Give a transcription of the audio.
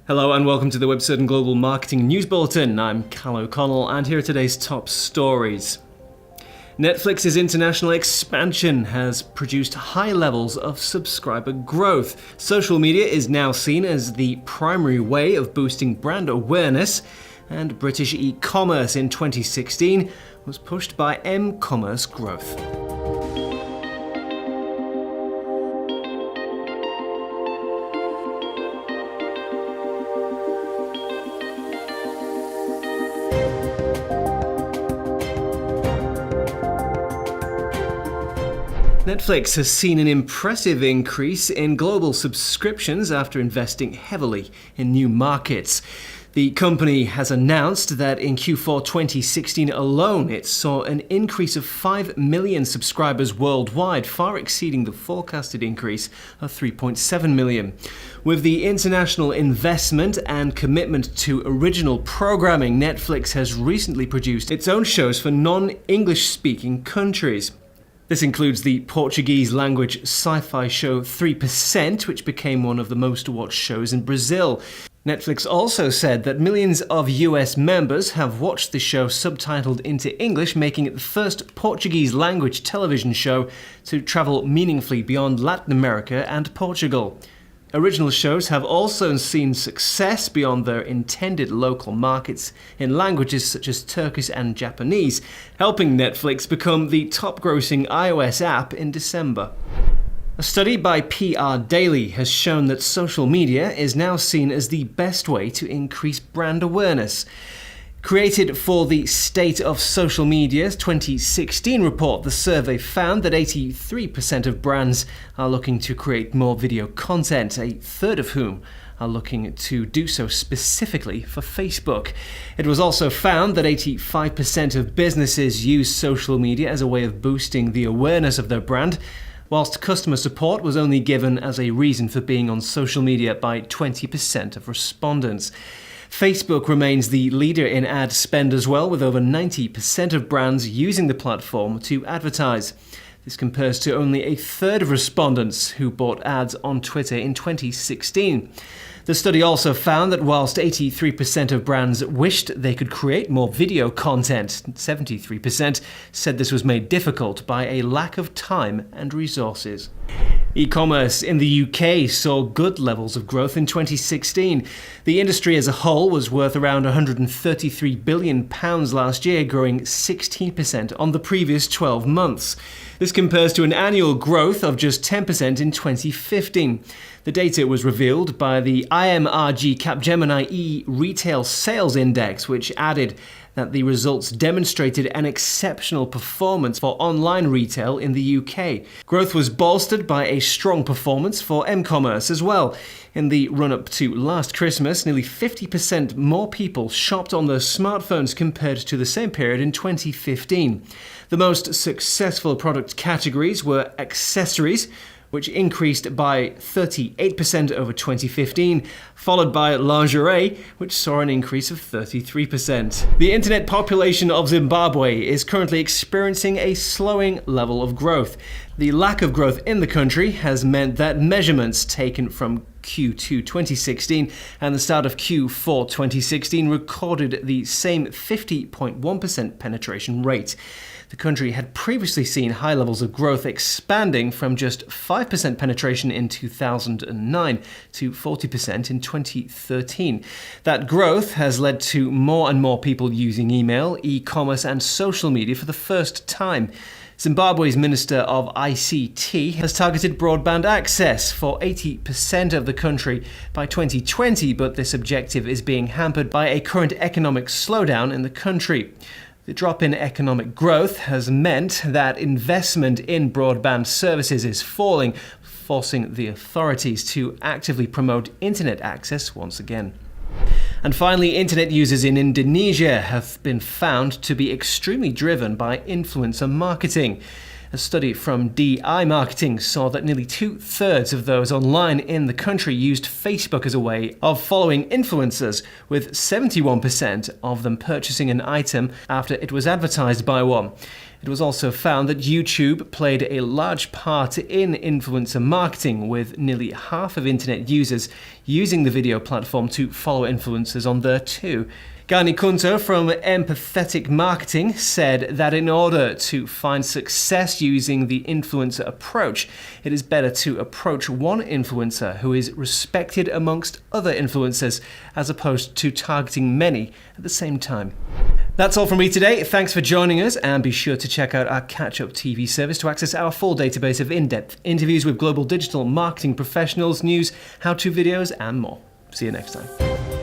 Hello and welcome to the Webcertain Global Marketing News Bulletin. I'm Cal O'Connell and here are today's top stories. Netflix's international expansion has produced high levels of subscriber growth. Social media is now seen as the primary way of boosting brand awareness, and British e-commerce in 2016 was pushed by m-commerce growth. Netflix has seen an impressive increase in global subscriptions after investing heavily in new markets. The company has announced that in Q4 2016 alone, it saw an increase of 5 million subscribers worldwide, far exceeding the forecasted increase of 3.7 million. With the international investment and commitment to original programming, Netflix has recently produced its own shows for non-English speaking countries. This includes the Portuguese-language sci-fi show 3%, which became one of the most watched shows in Brazil. Netflix also said that millions of US members have watched the show subtitled into English, making it the first Portuguese-language television show to travel meaningfully beyond Latin America and Portugal. Original shows have also seen success beyond their intended local markets in languages such as Turkish and Japanese, helping Netflix become the top-grossing iOS app in December. A study by PR Daily has shown that social media is now seen as the best way to increase brand awareness. Created for the State of Social Media's 2016 report, the survey found that 83% of brands are looking to create more video content, a third of whom are looking to do so specifically for Facebook. It was also found that 85% of businesses use social media as a way of boosting the awareness of their brand, whilst customer support was only given as a reason for being on social media by 20% of respondents. Facebook remains the leader in ad spend as well, with over 90% of brands using the platform to advertise. This compares to only a third of respondents who bought ads on Twitter in 2016. The study also found that whilst 83% of brands wished they could create more video content, 73% said this was made difficult by a lack of time and resources. E-commerce in the UK saw good levels of growth in 2016. The industry as a whole was worth around £133 billion last year, growing 16% on the previous 12 months. This compares to an annual growth of just 10% in 2015. The data was revealed by the imrg Capgemini E-Retail Sales Index, which added that the results demonstrated an exceptional performance for online retail in the UK. Growth was bolstered by a strong performance for m-commerce as well. In the run-up to last Christmas, nearly 50% more people shopped on their smartphones compared to the same period in 2015. The most successful product categories were accessories, which increased by 38% over 2015, followed by lingerie, which saw an increase of 33%. The internet population of Zimbabwe is currently experiencing a slowing level of growth. The lack of growth in the country has meant that measurements taken from Q2 2016 and the start of Q4 2016 recorded the same 50.1% penetration rate. The country had previously seen high levels of growth, expanding from just 5% penetration in 2009 to 40% in 2013. That growth has led to more and more people using email, e-commerce and social media for the first time. Zimbabwe's Minister of ICT has targeted broadband access for 80% of the country by 2020, but this objective is being hampered by a current economic slowdown in the country. The drop in economic growth has meant that investment in broadband services is falling, forcing the authorities to actively promote internet access once again. And finally, internet users in Indonesia have been found to be extremely driven by influencer marketing. A study from DI Marketing saw that nearly 2/3 of those online in the country used Facebook as a way of following influencers, with 71% of them purchasing an item after it was advertised by one. It It was also found that YouTube played a large part in influencer marketing, with nearly half of internet users using the video platform to follow influencers on there too. Gani Kunter from Empathetic Marketing said that in order to find success using the influencer approach, it is better to approach one influencer who is respected amongst other influencers, as opposed to targeting many at the same time. That's all from me today. Thanks for joining us, and be sure to check out our Catch-Up TV service to access our full database of in-depth interviews with global digital marketing professionals, news, how-to videos, and more. See you next time.